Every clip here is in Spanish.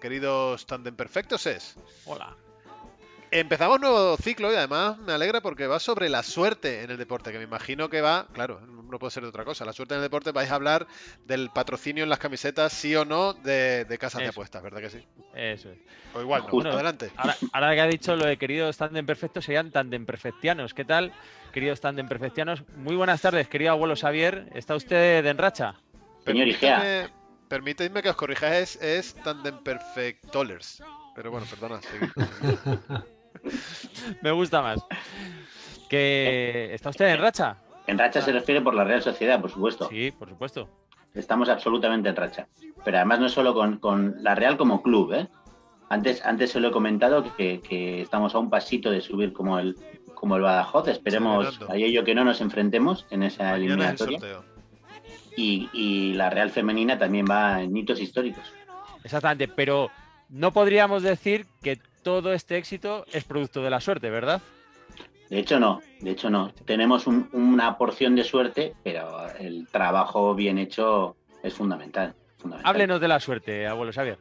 queridos Tandem Perfectos es. Hola. Empezamos nuevo ciclo y además me alegra porque va sobre la suerte en el deporte, que me imagino que va, claro, no puede ser de otra cosa. La suerte en el deporte vais a hablar del patrocinio en las camisetas, sí o no, de casas de Eso, apuestas, ¿verdad que sí? eso es. O igual no. Bueno, Justo. Adelante. ahora que ha dicho lo de queridos tandem perfectos, serían tandem perfectianos. ¿Qué tal, queridos tandem perfectianos? Muy buenas tardes, querido abuelo Xavier. ¿Está usted en racha? Señor Igea. Permíteme que os corrija, es Tandem Perfectolers. Pero bueno, perdona, seguid. Me gusta más. ¿Está usted en racha? En racha se refiere por la Real Sociedad, por supuesto. Sí, por supuesto. Estamos absolutamente en racha. Pero además no es solo con la Real como club, ¿eh? Antes se lo he comentado que estamos a un pasito de subir como el Badajoz. Esperemos Celebrando. a ello que no nos enfrentemos en esa Mañana es el eliminatoria. sorteo. Y la Real femenina también va en hitos históricos. Exactamente, pero no podríamos decir que todo este éxito es producto de la suerte, ¿verdad? De hecho, no. Tenemos una porción de suerte, pero el trabajo bien hecho es fundamental. Háblenos de la suerte, abuelo Xavier.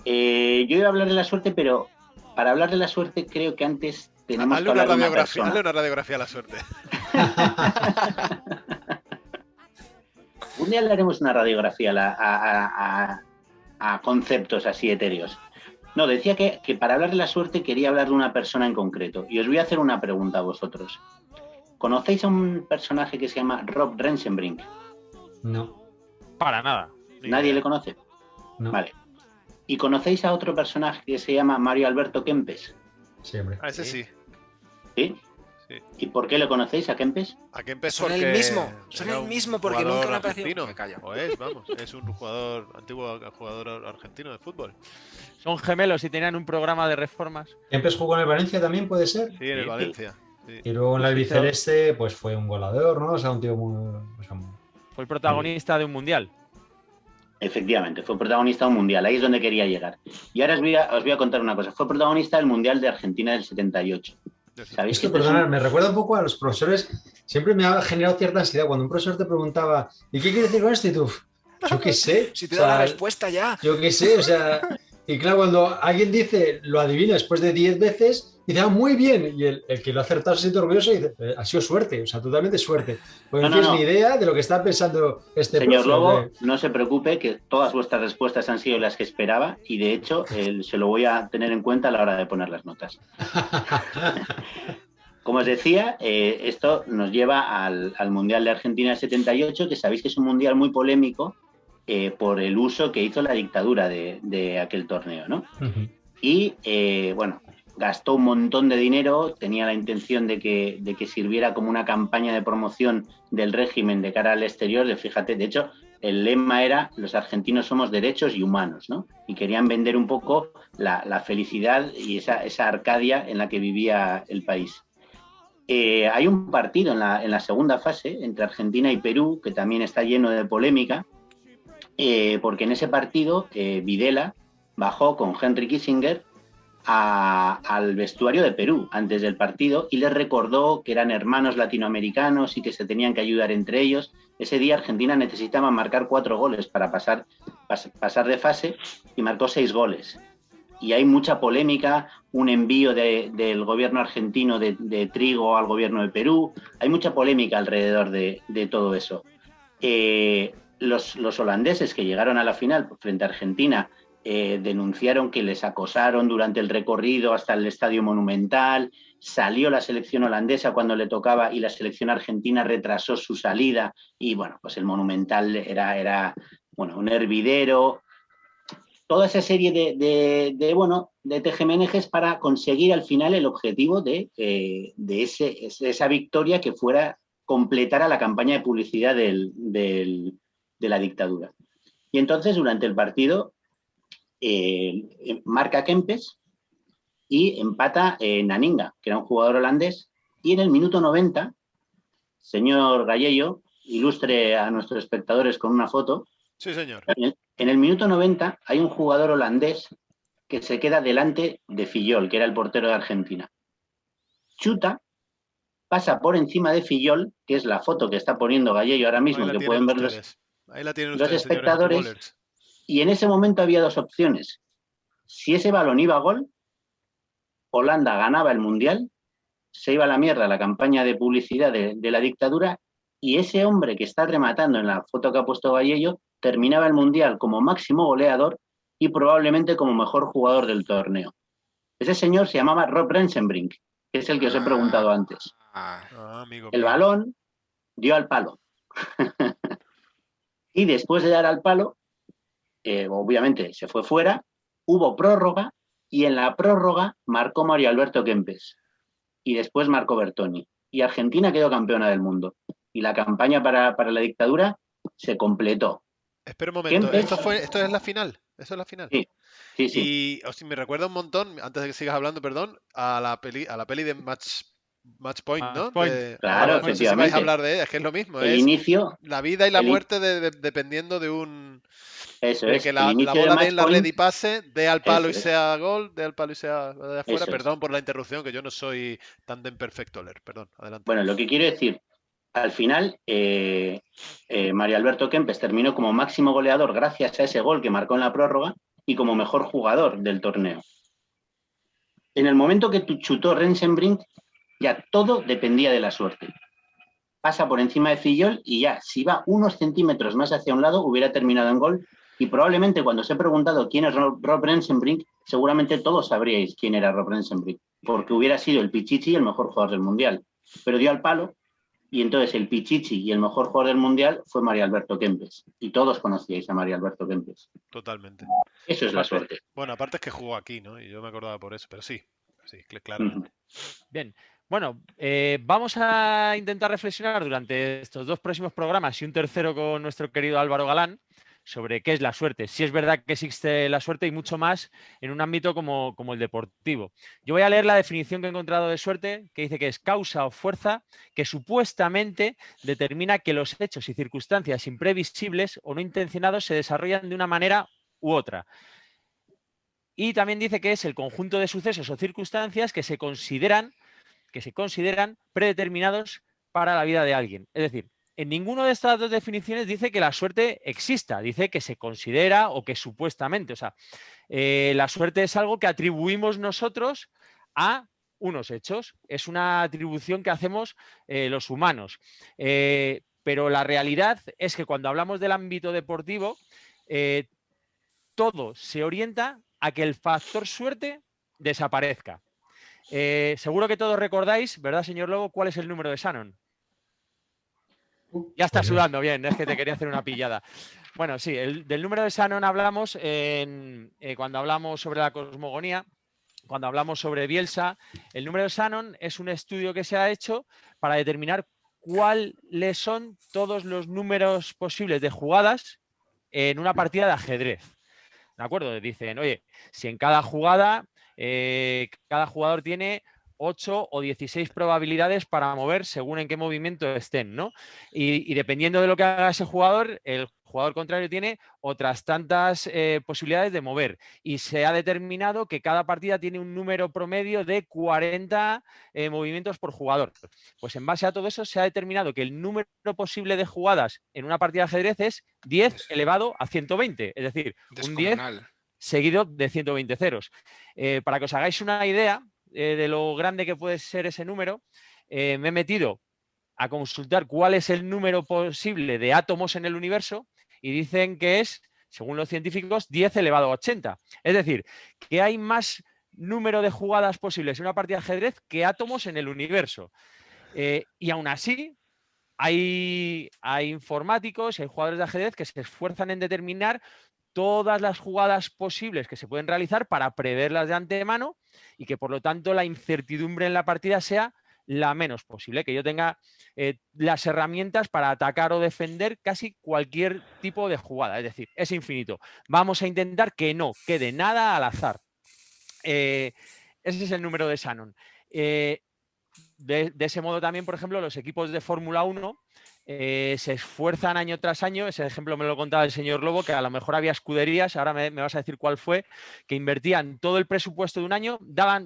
Yo iba a hablar de la suerte, pero para hablar de la suerte creo que antes tenemos que hablar de una persona. Hazle una radiografía a la suerte. Un día le haremos una radiografía a conceptos así etéreos. No, decía que para hablar de la suerte quería hablar de una persona en concreto. Y os voy a hacer una pregunta a vosotros. ¿Conocéis a un personaje que se llama Rob Rensenbrink? No. Para nada. ¿Nadie le conoce? No. Vale. ¿Y conocéis a otro personaje que se llama Mario Alberto Kempes? Sí, hombre. A ese sí. ¿Sí? Sí. ¿Y por qué lo conocéis a Kempes? ¿A qué empezó? Son el mismo, porque jugador nunca han aparecido. argentino. Me callo. O vamos, es un antiguo jugador argentino de fútbol. Son gemelos y tenían un programa de reformas. Kempes jugó en el Valencia también, puede ser. Sí, en el Sí. Valencia. Sí. Y luego en la albiceleste, pues fue un goleador, ¿no? O sea, un tío muy. Fue el protagonista de un mundial. Efectivamente, fue protagonista de un mundial. Ahí es donde quería llegar. Y ahora os voy a contar una cosa. Fue protagonista del Mundial de Argentina del 78. ¿Sabéis Esto, que perdona, me recuerda un poco a los profesores. Siempre me ha generado cierta ansiedad cuando un profesor te preguntaba, ¿y qué quiere decir con esto? Y tú, yo qué sé. Si te da la respuesta ya. Yo qué sé, o sea. Y claro, cuando alguien dice, lo adivina después de 10 veces, dice, ah, muy bien. Y el que lo ha acertado se siente orgulloso y dice, ha sido suerte, o sea, totalmente suerte. Porque no tienes ni idea de lo que está pensando este Señor profe. Lobo, no se preocupe, que todas vuestras respuestas han sido las que esperaba y de hecho se lo voy a tener en cuenta a la hora de poner las notas. Como os decía, esto nos lleva al Mundial de Argentina del 78, que sabéis que es un mundial muy polémico por el uso que hizo la dictadura de aquel torneo, ¿no? Uh-huh. Y, bueno, gastó un montón de dinero, tenía la intención de que sirviera como una campaña de promoción del régimen de cara al exterior. Fíjate, de hecho, el lema era los argentinos somos derechos y humanos, ¿no? Y querían vender un poco la felicidad y esa Arcadia en la que vivía el país. Hay un partido en la segunda fase entre Argentina y Perú que también está lleno de polémica, porque en ese partido Videla bajó con Henry Kissinger al vestuario de Perú antes del partido y les recordó que eran hermanos latinoamericanos y que se tenían que ayudar entre ellos. Ese día Argentina necesitaba marcar 4 goles para pasar de fase y marcó 6 goles. Y hay mucha polémica, un envío del gobierno argentino de trigo al gobierno de Perú. Hay mucha polémica alrededor de todo eso. Los holandeses que llegaron a la final frente a Argentina denunciaron que les acosaron durante el recorrido hasta el Estadio Monumental. Salió la selección holandesa cuando le tocaba y la selección argentina retrasó su salida. Y bueno, pues el Monumental era un hervidero. Toda esa serie de tejemenejes para conseguir al final el objetivo de esa victoria que fuera completara la campaña de publicidad de la dictadura. Y entonces, durante el partido, marca Kempes y empata Naninga, que era un jugador holandés, y en el minuto 90, señor Gallello, ilustre a nuestros espectadores con una foto. Sí, señor. En el minuto 90 hay un jugador holandés que se queda delante de Fillol, que era el portero de Argentina. Chuta, pasa por encima de Fillol, que es la foto que está poniendo Gallello ahora mismo, que pueden ver Ahí la tienen los ustedes, espectadores. señores. Y en ese momento había 2 opciones. si ese balón iba a gol, Holanda ganaba el Mundial, se iba a la mierda la campaña de publicidad de la dictadura y ese hombre que está rematando en la foto que ha puesto Vallello terminaba el Mundial como máximo goleador y probablemente como mejor jugador del torneo. Ese señor se llamaba Rob Rensenbrink, que es el que os he preguntado antes. El balón dio al palo. Y después de dar al palo, obviamente se fue fuera, hubo prórroga y en la prórroga marcó Mario Alberto Kempes y después marcó Bertoni. Y Argentina quedó campeona del mundo. Y la campaña para la dictadura se completó. Espera un momento, ¿esto es la final? ¿Eso es la final? Sí, sí, sí. Y me recuerda un montón, antes de que sigas hablando, perdón, a la peli de Match Point, ¿no? Claro, no sé si vais a hablar de ella, es que es lo mismo. El inicio... La vida y la muerte dependiendo de un... Eso de es. que la bola dé en la red y pase, dé al palo y sea gol, dé al palo y sea de afuera. Perdón por la interrupción, que yo no soy tándem perfectoler. Perdón, adelante. Bueno, lo que quiero decir, al final, Mario Alberto Kempes terminó como máximo goleador gracias a ese gol que marcó en la prórroga y como mejor jugador del torneo. En el momento que chutó Rensenbrink, ya todo dependía de la suerte. Pasa por encima de Fillol y ya, si va unos centímetros más hacia un lado, hubiera terminado en gol. Y probablemente cuando os he preguntado quién es Rob Rensenbrink, seguramente todos sabríais quién era Rob Rensenbrink, porque hubiera sido el Pichichi el mejor jugador del Mundial. Pero dio al palo y entonces el Pichichi y el mejor jugador del Mundial fue Mario Alberto Kempes. Y todos conocíais a Mario Alberto Kempes. Totalmente. Eso es la suerte. Bueno, aparte es que jugó aquí, ¿no? Y yo me acordaba por eso, pero sí, claramente. Bien. Bueno, vamos a intentar reflexionar durante estos 2 próximos programas y un tercero con nuestro querido Álvaro Galán sobre qué es la suerte, si es verdad que existe la suerte y mucho más en un ámbito como el deportivo. Yo voy a leer la definición que he encontrado de suerte, que dice que es causa o fuerza que supuestamente determina que los hechos y circunstancias imprevisibles o no intencionados se desarrollan de una manera u otra. Y también dice que es el conjunto de sucesos o circunstancias que se consideran predeterminados para la vida de alguien. Es decir, en ninguna de estas 2 definiciones dice que la suerte exista, dice que se considera o que supuestamente. O sea, la suerte es algo que atribuimos nosotros a unos hechos. Es una atribución que hacemos los humanos. Pero la realidad es que cuando hablamos del ámbito deportivo, todo se orienta a que el factor suerte desaparezca. Seguro que todos recordáis, ¿verdad, señor Lobo, cuál es el número de Shannon? Ya está sudando, bien, es que te quería hacer una pillada. Bueno, sí, del número de Shannon hablamos cuando hablamos sobre la cosmogonía, cuando hablamos sobre Bielsa. El número de Shannon es un estudio que se ha hecho para determinar cuáles son todos los números posibles de jugadas en una partida de ajedrez. ¿De acuerdo? Dicen, oye, si en cada jugada cada jugador tiene 8 o 16 probabilidades para mover según en qué movimiento estén, ¿no? Y dependiendo de lo que haga ese jugador, el jugador contrario tiene otras tantas posibilidades de mover. Y se ha determinado que cada partida tiene un número promedio de 40 movimientos por jugador. Pues en base a todo eso se ha determinado que el número posible de jugadas en una partida de ajedrez es 10 elevado a 120. Es decir, un 10 seguido de 120 ceros. Para que os hagáis una idea de lo grande que puede ser ese número, me he metido a consultar cuál es el número posible de átomos en el universo y dicen que es, según los científicos, 10 elevado a 80. Es decir, que hay más número de jugadas posibles en una partida de ajedrez que átomos en el universo. Y aún así, hay informáticos, hay jugadores de ajedrez que se esfuerzan en determinar todas las jugadas posibles que se pueden realizar para preverlas de antemano y que por lo tanto la incertidumbre en la partida sea la menos posible, que yo tenga las herramientas para atacar o defender casi cualquier tipo de jugada, es decir, es infinito. Vamos a intentar que no quede nada al azar. Ese es el número de Shannon. De ese modo también, por ejemplo, los equipos de Fórmula 1 se esfuerzan año tras año. Ese ejemplo me lo contaba el señor Lobo, que a lo mejor había escuderías, ahora me vas a decir cuál fue, que invertían todo el presupuesto de un año,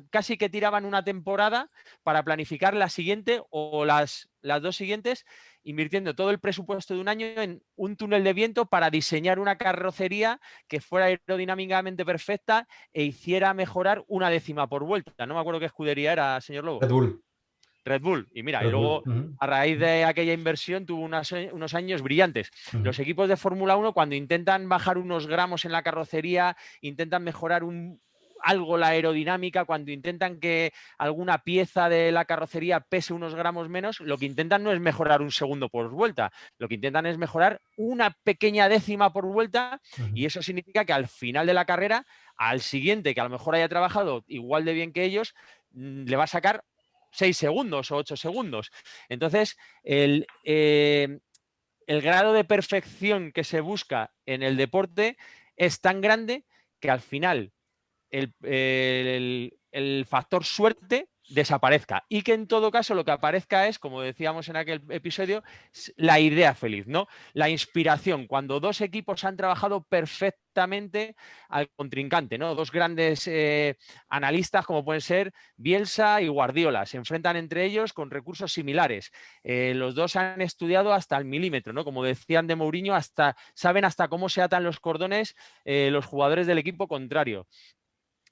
casi que tiraban una temporada para planificar la siguiente o las 2 siguientes, invirtiendo todo el presupuesto de un año en un túnel de viento para diseñar una carrocería que fuera aerodinámicamente perfecta e hiciera mejorar 1/10 por vuelta. No me acuerdo qué escudería era, señor Lobo. Red Bull. Red Bull. Y mira, Red y luego Bull. a raíz de aquella inversión tuvo unos años brillantes. Los equipos de Fórmula 1, cuando intentan bajar unos gramos en la carrocería, intentan mejorar algo la aerodinámica, cuando intentan que alguna pieza de la carrocería pese unos gramos menos, lo que intentan no es mejorar 1 segundo por vuelta, lo que intentan es mejorar una pequeña décima por vuelta, y eso significa que al final de la carrera, al siguiente, que a lo mejor haya trabajado igual de bien que ellos, le va a sacar 6 segundos o 8 segundos. Entonces, el grado de perfección que se busca en el deporte es tan grande que al final el factor suerte desaparezca, y que en todo caso lo que aparezca es, como decíamos en aquel episodio, la idea feliz, ¿no? La inspiración, cuando 2 equipos han trabajado perfectamente al contrincante, ¿no? 2 grandes analistas como pueden ser Bielsa y Guardiola, se enfrentan entre ellos con recursos similares. Los 2 han estudiado hasta el milímetro, ¿no? Como decían de Mourinho, saben hasta cómo se atan los cordones los jugadores del equipo contrario.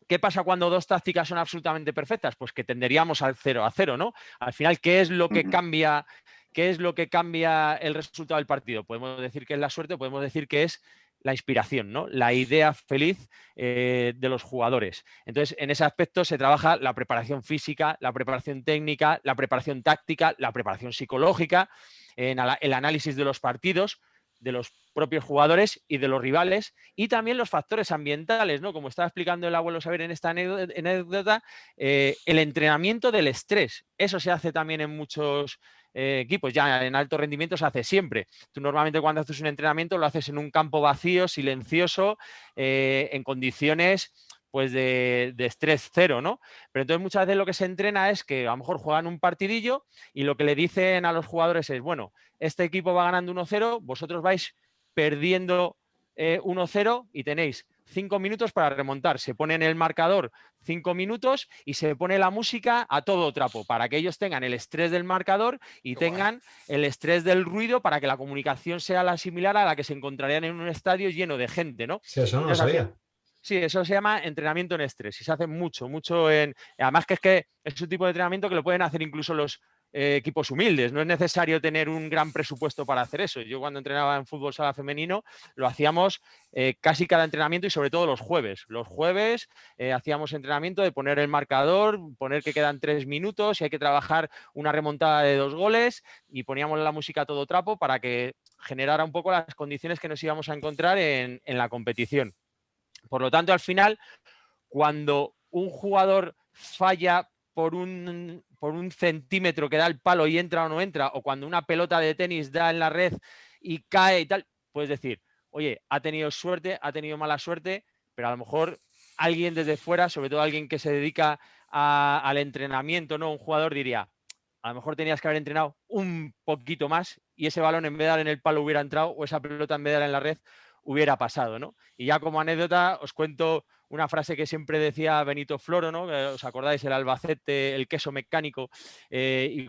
¿Qué pasa cuando 2 tácticas son absolutamente perfectas? Pues que tenderíamos al 0-0, ¿no? Al final, ¿qué es lo que cambia? ¿Qué es lo que cambia el resultado del partido? Podemos decir que es la suerte, podemos decir que es la inspiración, ¿no? La idea feliz de los jugadores. Entonces, en ese aspecto se trabaja la preparación física, la preparación técnica, la preparación táctica, la preparación psicológica, el análisis de los partidos, de los propios jugadores y de los rivales, y también los factores ambientales, ¿no? Como estaba explicando el abuelo Xavier en esta anécdota, el entrenamiento del estrés. Eso se hace también en muchos equipos, ya en alto rendimiento se hace siempre. Tú normalmente cuando haces un entrenamiento lo haces en un campo vacío, silencioso, en condiciones pues de estrés cero, ¿no? Pero entonces muchas veces lo que se entrena es que a lo mejor juegan un partidillo y lo que le dicen a los jugadores es, bueno, este equipo va ganando 1-0, vosotros vais perdiendo 1-0 y tenéis 5 minutos para remontar. Se pone en el marcador 5 minutos y se pone la música a todo trapo para que ellos tengan el estrés del marcador y tengan el estrés del ruido para que la comunicación sea la similar a la que se encontrarían en un estadio lleno de gente, ¿no? Sí, eso no lo sabía. Sí, eso se llama entrenamiento en estrés y se hace mucho en... Además que es un tipo de entrenamiento que lo pueden hacer incluso los equipos humildes. No es necesario tener un gran presupuesto para hacer eso. Yo cuando entrenaba en fútbol sala femenino lo hacíamos casi cada entrenamiento y sobre todo los jueves. Los jueves hacíamos entrenamiento de poner el marcador, poner que quedan 3 minutos y hay que trabajar una remontada de 2 goles y poníamos la música a todo trapo para que generara un poco las condiciones que nos íbamos a encontrar en la competición. Por lo tanto, al final, cuando un jugador falla por un centímetro que da el palo y entra o no entra, o cuando una pelota de tenis da en la red y cae y tal, puedes decir, oye, ha tenido suerte, ha tenido mala suerte, pero a lo mejor alguien desde fuera, sobre todo alguien que se dedica al entrenamiento, ¿no? Un jugador diría, a lo mejor tenías que haber entrenado un poquito más y ese balón en vez de dar en el palo hubiera entrado o esa pelota en vez de dar en la red hubiera pasado, ¿no? Y ya como anécdota os cuento una frase que siempre decía Benito Floro, ¿no? ¿Os acordáis? El Albacete, el queso mecánico, y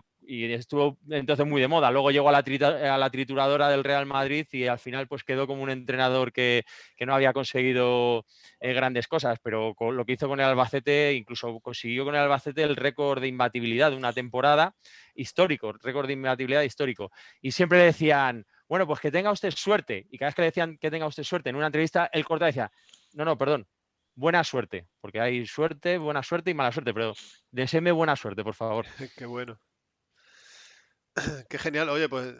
estuvo entonces muy de moda. Luego llegó a la trituradora del Real Madrid y al final pues quedó como un entrenador que no había conseguido grandes cosas, pero con lo que hizo con el Albacete, incluso consiguió con el Albacete el récord de imbatibilidad de una temporada histórico, récord de imbatibilidad histórico. Y siempre le decían, bueno, pues que tenga usted suerte. Y cada vez que le decían que tenga usted suerte en una entrevista, él cortaba y decía, no, perdón, buena suerte, porque hay suerte, buena suerte y mala suerte, pero deséeme buena suerte, por favor. Qué bueno. Qué genial. Oye, pues,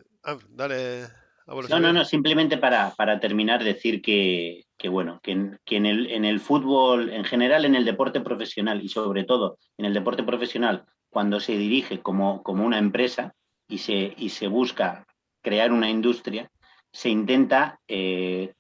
dale. No, simplemente para terminar, decir que bueno, que en el fútbol, en general en el deporte profesional y sobre todo en el deporte profesional, cuando se dirige como una empresa y se busca crear una industria, se intenta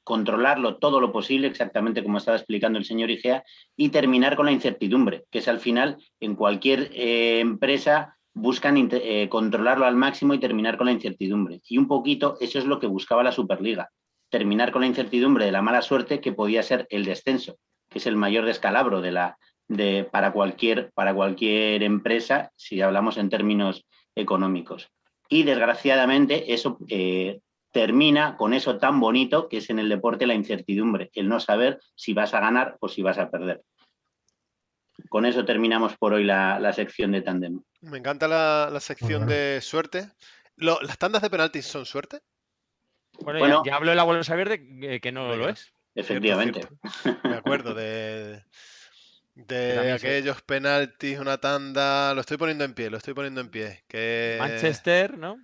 controlarlo todo lo posible, exactamente como estaba explicando el señor Igea, y terminar con la incertidumbre, que es al final en cualquier empresa buscan controlarlo al máximo y terminar con la incertidumbre. Y un poquito eso es lo que buscaba la Superliga, terminar con la incertidumbre de la mala suerte que podía ser el descenso, que es el mayor descalabro para cualquier empresa si hablamos en términos económicos. Y desgraciadamente eso termina con eso tan bonito que es en el deporte la incertidumbre, el no saber si vas a ganar o si vas a perder. Con eso terminamos por hoy la sección de tándem. Me encanta la sección de suerte. ¿Las tandas de penaltis son suerte? Bueno, ya habló el abuelo Xavier de que no lo es. Efectivamente. Cierto. Me acuerdo de aquellos penaltis, una tanda. Lo estoy poniendo en pie. Que... Manchester, ¿no?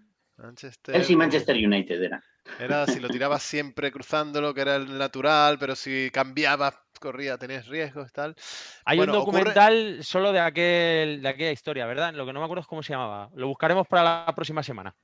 Chelsea Manchester United era. Era si lo tirabas siempre cruzándolo, que era el natural, pero si cambiabas, tenías riesgos y tal. Hay un documental solo de aquella historia, ¿verdad? Lo que no me acuerdo es cómo se llamaba. Lo buscaremos para la próxima semana.